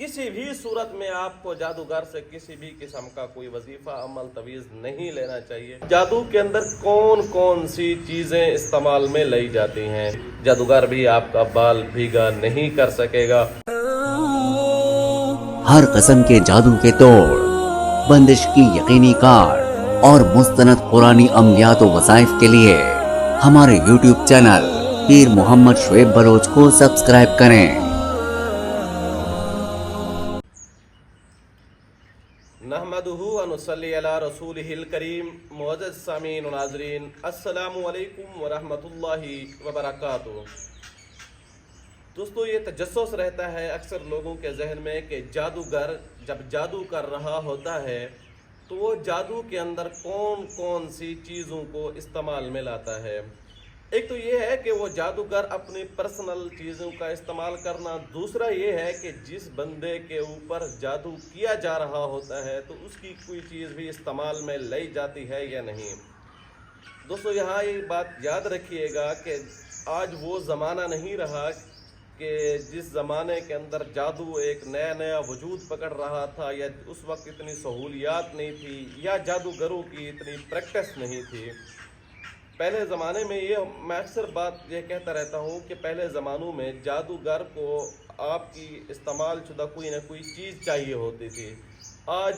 किसी भी सूरत में आपको जादूगर से किसी भी किस्म का कोई वजीफा अमल तवीज़ नहीं लेना चाहिए। जादू के अंदर कौन कौन सी चीज़ें इस्तेमाल में लाई जाती हैं, जादूगर भी आपका बाल भीगा नहीं कर सकेगा। हर किस्म के जादू के तोड़, बंदिश की यकीनी कार और मुस्तनद कुरानी अमलियात व वज़ाइफ के लिए हमारे YouTube चैनल पीर मोहम्मद शुएब बलोच को सब्सक्राइब करें। नहमदुहु व नुसल्ली अला रसूलिहिल करीम। मुअज़्ज़ज़ सामीन व नाज़रीन, अस्सलामु अलैकुम व रहमतुल्लाहि व बरकातुहू। दोस्तों, ये तजस्सुस रहता है अक्सर लोगों के जहन में कि जादूगर जब जादू कर रहा होता है तो वो जादू के अंदर कौन कौन सी चीज़ों को इस्तेमाल में लाता है। एक तो ये है कि वो जादूगर अपनी पर्सनल चीज़ों का इस्तेमाल करना, दूसरा ये है कि जिस बंदे के ऊपर जादू किया जा रहा होता है तो उसकी कोई चीज़ भी इस्तेमाल में लाई जाती है या नहीं। दोस्तों, यहाँ ये बात याद रखिएगा कि आज वो ज़माना नहीं रहा कि जिस ज़माने के अंदर जादू एक नया नया वजूद पकड़ रहा था, या उस वक्त इतनी सहूलियात नहीं थी, या जादूगरों की इतनी प्रैक्टिस नहीं थी। पहले ज़माने में ये मैं अक्सर बात ये कहता रहता हूँ कि पहले ज़मानों में जादूगर को आपकी इस्तेमाल शुदा कोई ना कोई चीज़ चाहिए होती थी। आज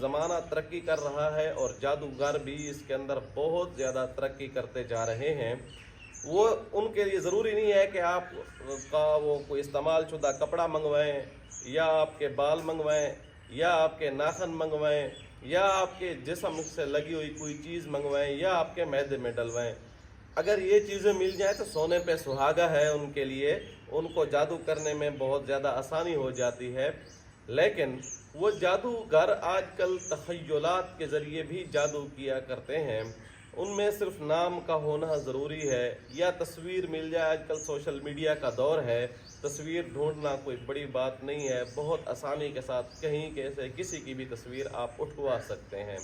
ज़माना तरक्की कर रहा है और जादूगर भी इसके अंदर बहुत ज़्यादा तरक्की करते जा रहे हैं। वो उनके लिए ज़रूरी नहीं है कि आप का वो कोई इस्तेमाल शुदा कपड़ा मंगवाएं, या आपके बाल मंगवाएं, या आपके नाखन मंगवाएं, या आपके जिस्म से लगी हुई कोई चीज़ मंगवाएं, या आपके मैदे में डलवाएं। अगर ये चीज़ें मिल जाएं तो सोने पे सुहागा है उनके लिए, उनको जादू करने में बहुत ज़्यादा आसानी हो जाती है। लेकिन वो जादूगर आजकल तख़य्युलात के ज़रिए भी जादू किया करते हैं। उनमें सिर्फ नाम का होना ज़रूरी है, या तस्वीर मिल जाए। आजकल सोशल मीडिया का दौर है, तस्वीर ढूंढना कोई बड़ी बात नहीं है। बहुत आसानी के साथ कहीं कैसे किसी की भी तस्वीर आप उठवा सकते हैं।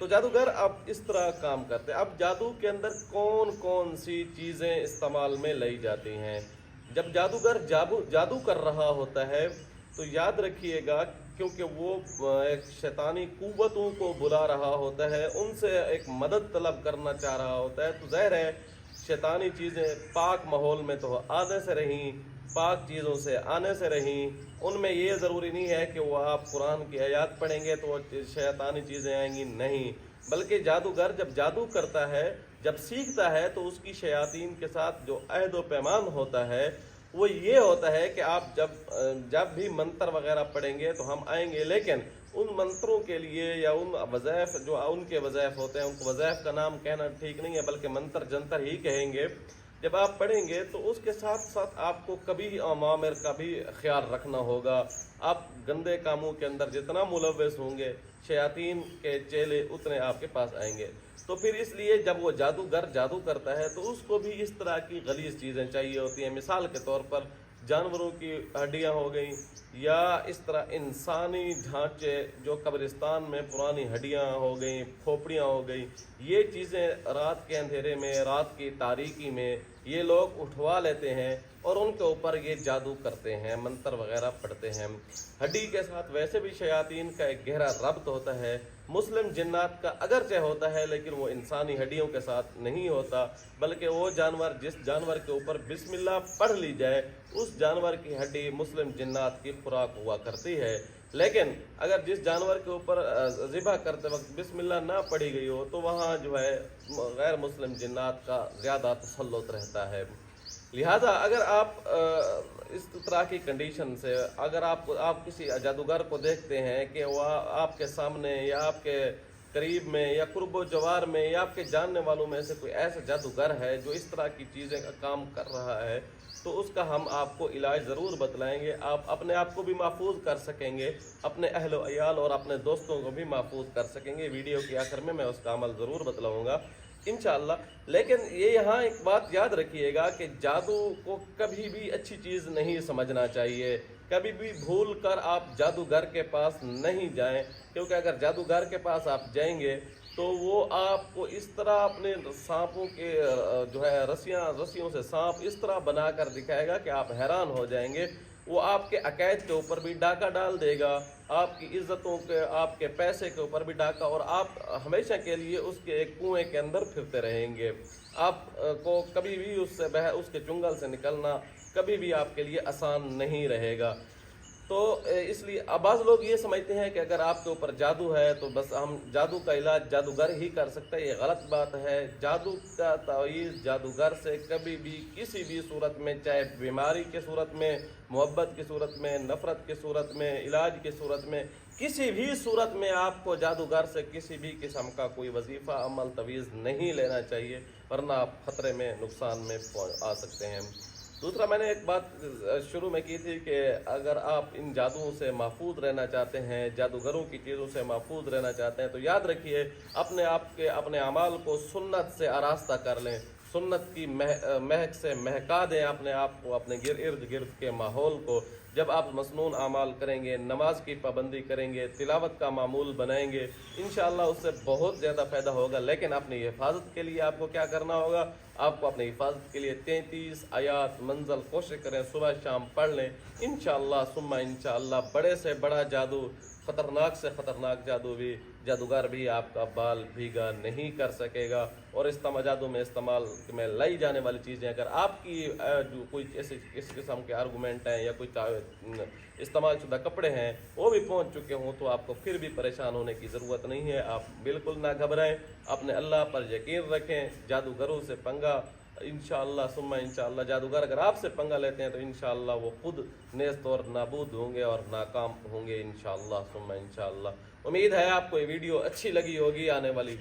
तो जादूगर अब इस तरह काम करते हैं। अब जादू के अंदर कौन कौन सी चीज़ें इस्तेमाल में लाई जाती हैं। जब जादूगर जादू कर रहा होता है तो याद रखिएगा, क्योंकि वो एक शैतानी कुव्वतों को बुला रहा होता है, उनसे एक मदद तलब करना चाह रहा होता है, तो ज़ाहिर है शैतानी चीज़ें पाक माहौल में तो आने से रहीं, पाक चीज़ों से आने से रहीं। उनमें ये ज़रूरी नहीं है कि वो आप कुरान की आयत पढ़ेंगे तो वो शैतानी चीज़ें आएंगी, नहीं। बल्कि जादूगर जब जादू करता है, जब सीखता है, तो उसकी शयातीन के साथ जो अहद व पैमान होता है वो ये होता है कि आप जब भी मंत्र वगैरह पढ़ेंगे तो हम आएंगे, लेकिन उन मंत्रों के लिए या उन वज़ाइफ जो उनके वज़ाइफ होते हैं, उनको वज़ाइफ का नाम कहना ठीक नहीं है बल्कि मंत्र जंतर ही कहेंगे। जब आप पढ़ेंगे तो उसके साथ साथ आपको कभी अवामिर का भी ख्याल रखना होगा। आप गंदे कामों के अंदर जितना मुलव्वस होंगे, शयातीन के चेले उतने आपके पास आएंगे। तो फिर इसलिए जब वो जादूगर जादू करता है तो उसको भी इस तरह की गलीज़ चीज़ें चाहिए होती हैं। मिसाल के तौर पर जानवरों की हड्डियां हो गई, या इस तरह इंसानी ढांचे जो कब्रिस्तान में पुरानी हड्डियां हो गई, खोपड़ियां हो गई, ये चीज़ें रात के अंधेरे में, रात की तारीकी में ये लोग उठवा लेते हैं और उनके ऊपर ये जादू करते हैं, मंत्र वगैरह पढ़ते हैं। हड्डी के साथ वैसे भी शयातीन का एक गहरा रब्त होता है। मुस्लिम जिन्नात का अगरचे होता है, लेकिन वो इंसानी हड्डियों के साथ नहीं होता, बल्कि वो जानवर जिस जानवर के ऊपर बिस्मिल्लाह पढ़ ली जाए उस जानवर की हड्डी मुस्लिम जिन्नात की खुराक हुआ करती है। लेकिन अगर जिस जानवर के ऊपर ज़िबा करते वक्त बिस्मिल्लाह ना पढ़ी गई हो तो वहाँ जो है गैर मुस्लिम जिन्नात का ज़्यादा तसल्लुत रहता है। लिहाजा अगर आप इस तरह की कंडीशन से अगर आप किसी जादूगर को देखते हैं कि वह आपके सामने या आपके करीब में या कुर्बो जवार में या आपके जानने वालों में से कोई ऐसा जादूगर है जो इस तरह की चीज़ें का काम कर रहा है, तो उसका हम आपको इलाज ज़रूर बतलाएंगे। आप अपने आप को भी महफूज कर सकेंगे, अपने अहल व अयाल और अपने दोस्तों को भी महफूज कर सकेंगे। वीडियो के आखिर में मैं उसका अमल ज़रूर बतलाऊँगा इंशाअल्लाह। लेकिन ये यहाँ एक बात याद रखिएगा कि जादू को कभी भी अच्छी चीज़ नहीं समझना चाहिए। कभी भी भूल कर आप जादूगर के पास नहीं जाएं, क्योंकि अगर जादूगर के पास आप जाएंगे तो वो आपको इस तरह अपने सांपों के जो है रस्सियों से सांप इस तरह बनाकर दिखाएगा कि आप हैरान हो जाएंगे। وہ آپ کے عقائد کے اوپر بھی ڈاکہ ڈال دے گا، آپ کی عزتوں کے، آپ کے پیسے کے اوپر بھی ڈاکہ، اور آپ ہمیشہ کے لیے اس کے ایک کنویں کے اندر پھرتے رہیں گے۔ آپ کو کبھی بھی اس کے چنگل سے نکلنا کبھی بھی آپ کے لیے آسان نہیں رہے گا۔ تو اس لیے بعض لوگ یہ سمجھتے ہیں کہ اگر آپ کے اوپر جادو ہے تو بس ہم جادو کا علاج جادوگر ہی کر سکتے ہیں، یہ غلط بات ہے۔ جادو کا تعویذ جادوگر سے کبھی بھی کسی بھی صورت میں، چاہے بیماری کی صورت میں، محبت کی صورت میں، نفرت کی صورت میں، علاج کی صورت میں، کسی بھی صورت میں آپ کو جادوگر سے کسی بھی قسم کا کوئی وظیفہ، عمل، تعویذ نہیں لینا چاہیے، ورنہ آپ خطرے میں، نقصان میں آ سکتے ہیں۔ دوسرا، میں نے ایک بات شروع میں کی تھی کہ اگر آپ ان جادوؤں سے محفوظ رہنا چاہتے ہیں، جادوگروں کی چیزوں سے محفوظ رہنا چاہتے ہیں، تو یاد رکھیے اپنے آپ کے اپنے اعمال کو سنت سے آراستہ کر لیں، سنت کی مہک سے مہکا دیں اپنے آپ کو، اپنے ارد گرد کے ماحول کو۔ جب آپ مسنون اعمال کریں گے، نماز کی پابندی کریں گے، تلاوت کا معمول بنائیں گے، انشاءاللہ اس سے بہت زیادہ فائدہ ہوگا۔ لیکن اپنی حفاظت کے لیے آپ کو کیا کرنا ہوگا؟ آپ کو اپنی حفاظت کے لیے 33 آیات منزل کوشش کریں، صبح شام پڑھ لیں، انشاءاللہ ثم انشاءاللہ بڑے سے بڑا جادو، خطرناک سے خطرناک جادوگر بھی آپ کا بال بھیگا نہیں کر سکے گا۔ اور جادو میں استعمال میں لائی جانے والی چیزیں، اگر آپ کی جو کوئی ایسے اس قسم کے آرگومنٹ ہیں یا کوئی استعمال شدہ کپڑے ہیں وہ بھی پہنچ چکے ہوں، تو آپ کو پھر بھی پریشان ہونے کی ضرورت نہیں ہے۔ آپ بالکل نہ گھبرائیں، اپنے اللہ پر یقین رکھیں۔ جادوگروں سے پنگا انشاءاللہ ثم انشاءاللہ، جادوگر اگر آپ سے پنگا لیتے ہیں تو انشاءاللہ وہ خود نیست اور نابود ہوں گے اور ناکام ہوں گے انشاءاللہ ثم انشاءاللہ۔ امید ہے آپ کو یہ ویڈیو اچھی لگی ہوگی۔ آنے والی